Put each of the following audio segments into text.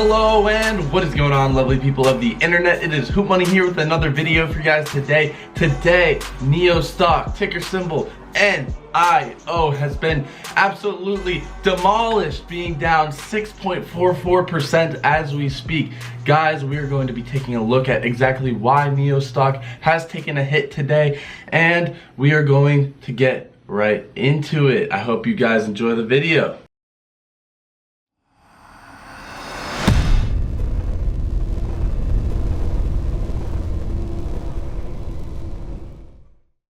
Hello and what is going on, lovely people of the internet? It is Hoop Money here with another video for you guys today. Today, NIO stock, ticker symbol NIO, has been absolutely demolished, being down 6.44% as we speak. Guys, we are going to be taking a look at exactly why NIO stock has taken a hit today, and we are going to get right into it. I hope you guys enjoy the video.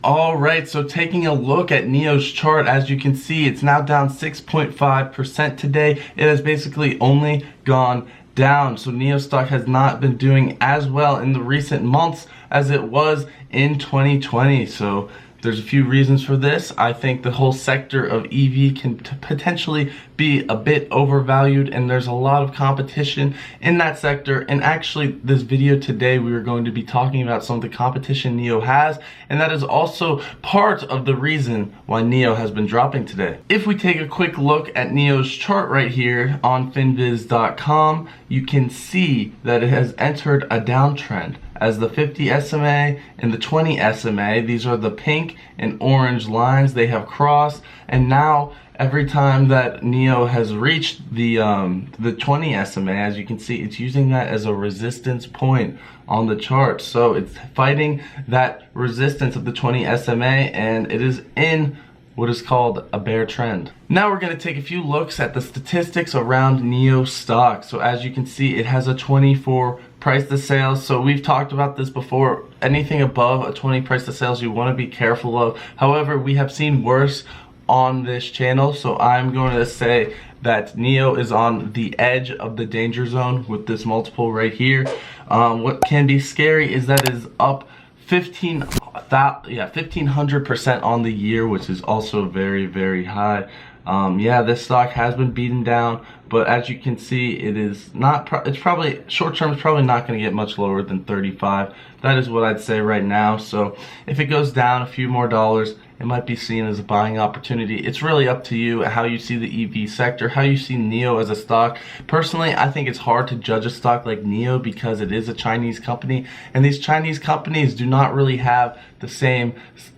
Alright, so taking a look at NIO's chart, as you can see, it's now down 6.5% today. It has basically only gone down. So NIO stock has not been doing as well in the recent months as it was in 2020. So there's a few reasons for this. I think the whole sector of EV can potentially be a bit overvalued, and there's a lot of competition in that sector. And actually, this video today, we are going to be talking about some of the competition NIO has, and that is also part of the reason why NIO has been dropping today. If we take a quick look at NIO's chart right here on finviz.com, you can see that it has entered a downtrend as the 50 SMA and the 20 SMA, these are the pink and orange lines, they have crossed, and now every time that NIO has reached the 20 SMA, as you can see, it's using that as a resistance point on the chart. So it's fighting that resistance of the 20 SMA, and it is in what is called a bear trend. Now we're going to take a few looks at the statistics around NIO stock. So as you can see, it has a 24 price to sales. So we've talked about this before. Anything above a 20 price to sales you want to be careful of. However, we have seen worse on this channel, so I'm going to say that NIO is on the edge of the danger zone with this multiple right here. What can be scary is that it is up 1500% on the year, which is also very, very high. Yeah, this stock has been beaten down, but as you can see, it is not, it's probably, short term, it's probably not going to get much lower than 35. That is what I'd say right now. So if it goes down a few more dollars, it might be seen as a buying opportunity. It's really up to you how you see the EV sector, how you see NIO as a stock. Personally, I think it's hard to judge a stock like NIO because it is a Chinese company, and these Chinese companies do not really have the same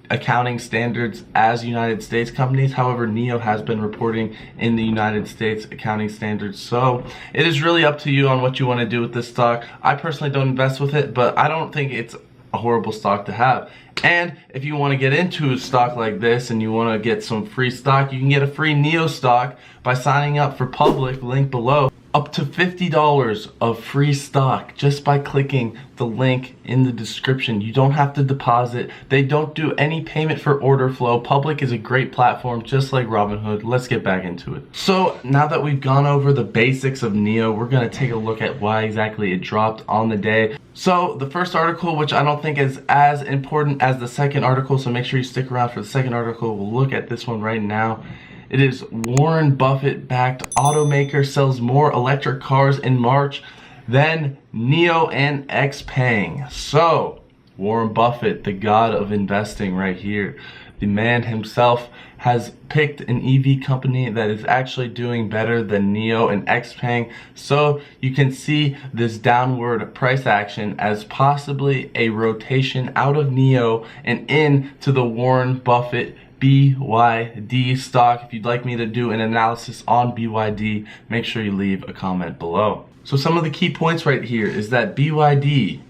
accounting standards as United States companies. However, NIO has been reporting in the United States accounting standards. So it is really up to you on what you want to do with this stock. I personally don't invest with it, but I don't think it's a horrible stock to have. And if you want to get into a stock like this and you want to get some free stock, you can get a free NIO stock by signing up for Public, link below. Up to $50 of free stock just by clicking the link in the description. You don't have to deposit. They don't do any payment for order flow. Public is a great platform, just like Robinhood. Let's get back into it. So now that we've gone over the basics of NIO, we're going to take a look at why exactly it dropped on the day. So the first article, which I don't think is as important as the second article, so make sure you stick around for the second article. We'll look at this one right now. It is Warren Buffett-backed automaker sells more electric cars in March than NIO and XPeng. So, Warren Buffett, the god of investing right here, the man himself has picked an EV company that is actually doing better than NIO and XPeng. So you can see this downward price action as possibly a rotation out of NIO and into the Warren Buffett BYD stock. If you'd like me to do an analysis on BYD, make sure you leave a comment below. So some of the key points right here is that BYD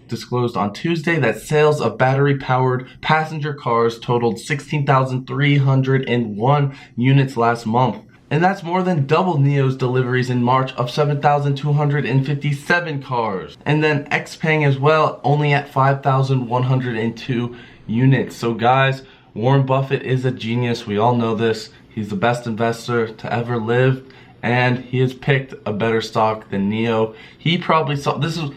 disclosed on Tuesday that sales of battery-powered passenger cars totaled 16,301 units last month. And that's more than double NIO's deliveries in March of 7,257 cars. And then XPeng as well, only at 5,102 units. So guys, Warren Buffett is a genius. We all know this. He's the best investor to ever live, and he has picked a better stock than NIO. He probably saw, this is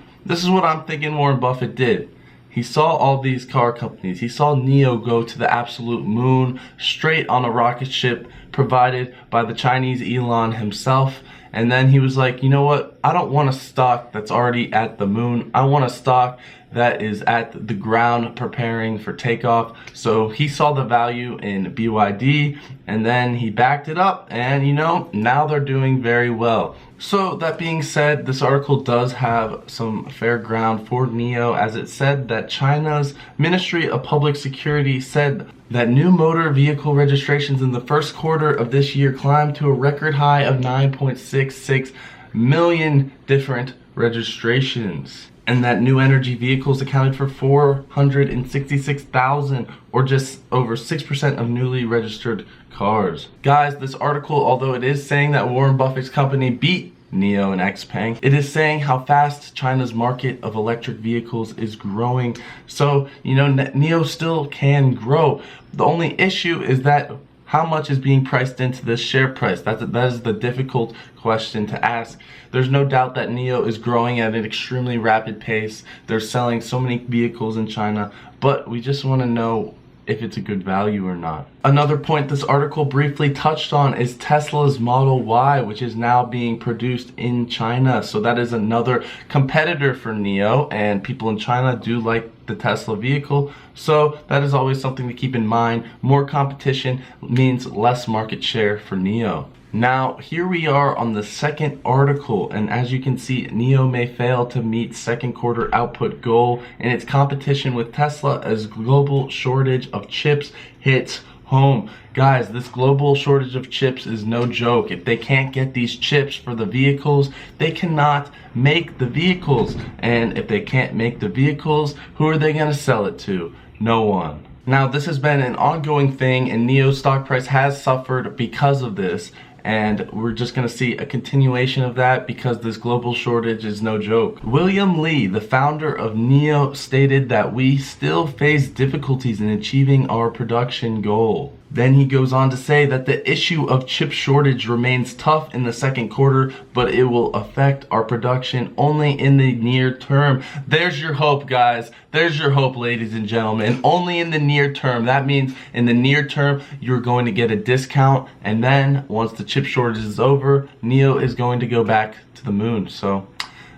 what I'm thinking Warren Buffett did. He saw all these car companies. He saw NIO go to the absolute moon, straight on a rocket ship provided by the Chinese Elon himself. And then he was like, you know what? I don't want a stock that's already at the moon. I want a stock that is at the ground preparing for takeoff. So he saw the value in BYD, and then he backed it up, and you know, now they're doing very well. So that being said, this article does have some fair ground for NIO, as it said that China's Ministry of Public Security said that new motor vehicle registrations in the first quarter of this year climbed to a record high of 9.66 million different registrations, and that new energy vehicles accounted for 466,000, or just over 6% of newly registered cars. Guys, this article, although it is saying that Warren Buffett's company beat NIO and XPeng, it is saying how fast China's market of electric vehicles is growing. So, NIO still can grow. The only issue is that how much is being priced into this share price? That is the difficult question to ask. There's no doubt that NIO is growing at an extremely rapid pace. They're selling so many vehicles in China, but we just want to know if it's a good value or not. Another point this article briefly touched on is Tesla's Model Y, which is now being produced in China. So that is another competitor for NIO, and people in China do like the Tesla vehicle. So that is always something to keep in mind. More competition means less market share for NIO. Now, here we are on the second article, and as you can see, NIO may fail to meet second quarter output goal in its competition with Tesla as global shortage of chips hits home. Guys, this global shortage of chips is no joke. If they can't get these chips for the vehicles, they cannot make the vehicles. And if they can't make the vehicles, who are they going to sell it to? No one. Now, this has been an ongoing thing, and NIO's stock price has suffered because of this. And we're just going to see a continuation of that because this global shortage is no joke. William Li, the founder of NIO, stated that we still face difficulties in achieving our production goal. Then he goes on to say that the issue of chip shortage remains tough in the second quarter, but it will affect our production only in the near term. There's your hope, guys. There's your hope, ladies and gentlemen. Only in the near term. That means in the near term, you're going to get a discount. And then once the chip shortage is over, NIO is going to go back to the moon. So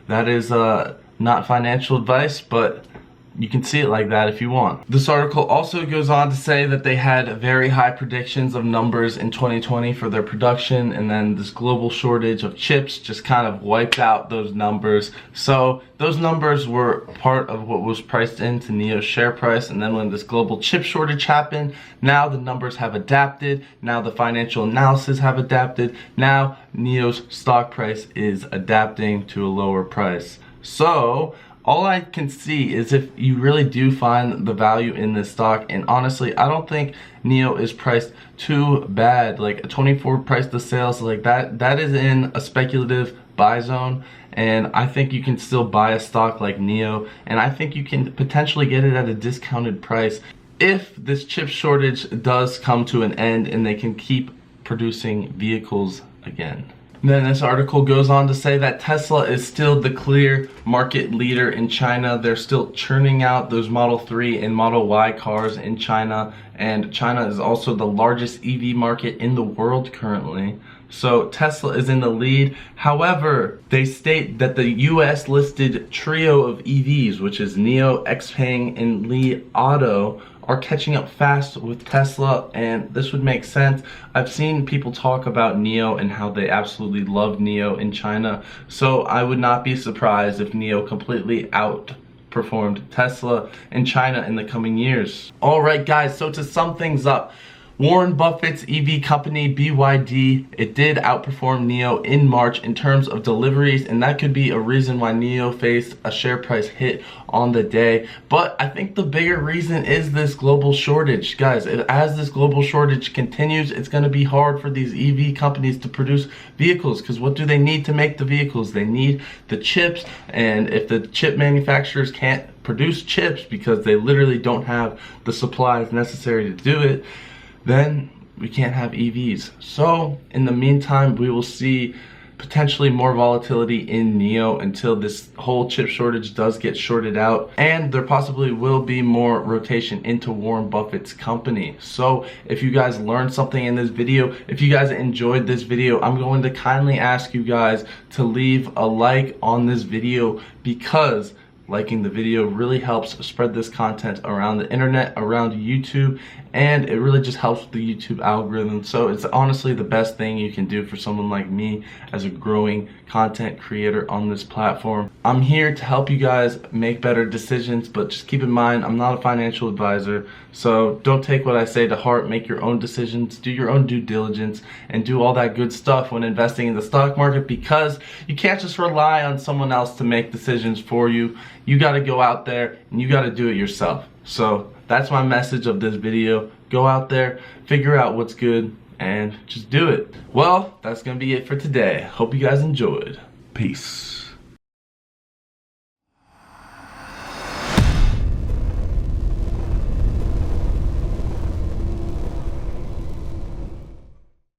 that is not financial advice, but you can see it like that if you want. This article also goes on to say that they had very high predictions of numbers in 2020 for their production, and then this global shortage of chips just kind of wiped out those numbers. So those numbers were part of what was priced into NIO's share price, and then when this global chip shortage happened, now the numbers have adapted, now the financial analysis have adapted, now NIO's stock price is adapting to a lower price. So all I can see is if you really do find the value in this stock, and honestly, I don't think NIO is priced too bad. Like a 24 price to sales, like that is in a speculative buy zone, and I think you can still buy a stock like NIO, and I think you can potentially get it at a discounted price if this chip shortage does come to an end and they can keep producing vehicles again. Then this article goes on to say that Tesla is still the clear market leader in China. They're still churning out those Model 3 and Model Y cars in China, and China is also the largest EV market in the world currently. So Tesla is in the lead. However, they state that the US listed trio of EVs, which is NIO, XPeng, and Li Auto, are catching up fast with Tesla, and this would make sense. I've seen people talk about NIO and how they absolutely love NIO in China, so I would not be surprised if NIO completely outperformed Tesla in China in the coming years. Alright guys, so to sum things up, Warren Buffett's EV company, BYD, it did outperform NIO in March in terms of deliveries, and that could be a reason why NIO faced a share price hit on the day. But I think the bigger reason is this global shortage. Guys, as this global shortage continues, it's going to be hard for these EV companies to produce vehicles, because what do they need to make the vehicles? They need the chips, and if the chip manufacturers can't produce chips because they literally don't have the supplies necessary to do it, then we can't have EVs. So in the meantime, we will see potentially more volatility in NIO until this whole chip shortage does get sorted out, and there possibly will be more rotation into Warren Buffett's company. So if you guys learned something in this video, if you guys enjoyed this video, I'm going to kindly ask you guys to leave a like on this video, because liking the video really helps spread this content around the internet, around YouTube, and it really just helps with the YouTube algorithm. So it's honestly the best thing you can do for someone like me as a growing content creator on this platform. I'm here to help you guys make better decisions, but just keep in mind, I'm not a financial advisor, so don't take what I say to heart. Make your own decisions, do your own due diligence, and do all that good stuff when investing in the stock market, because you can't just rely on someone else to make decisions for you. You got to go out there and you got to do it yourself. So that's my message of this video. Go out there, figure out what's good, and just do it. Well, that's gonna be it for today. Hope you guys enjoyed. Peace.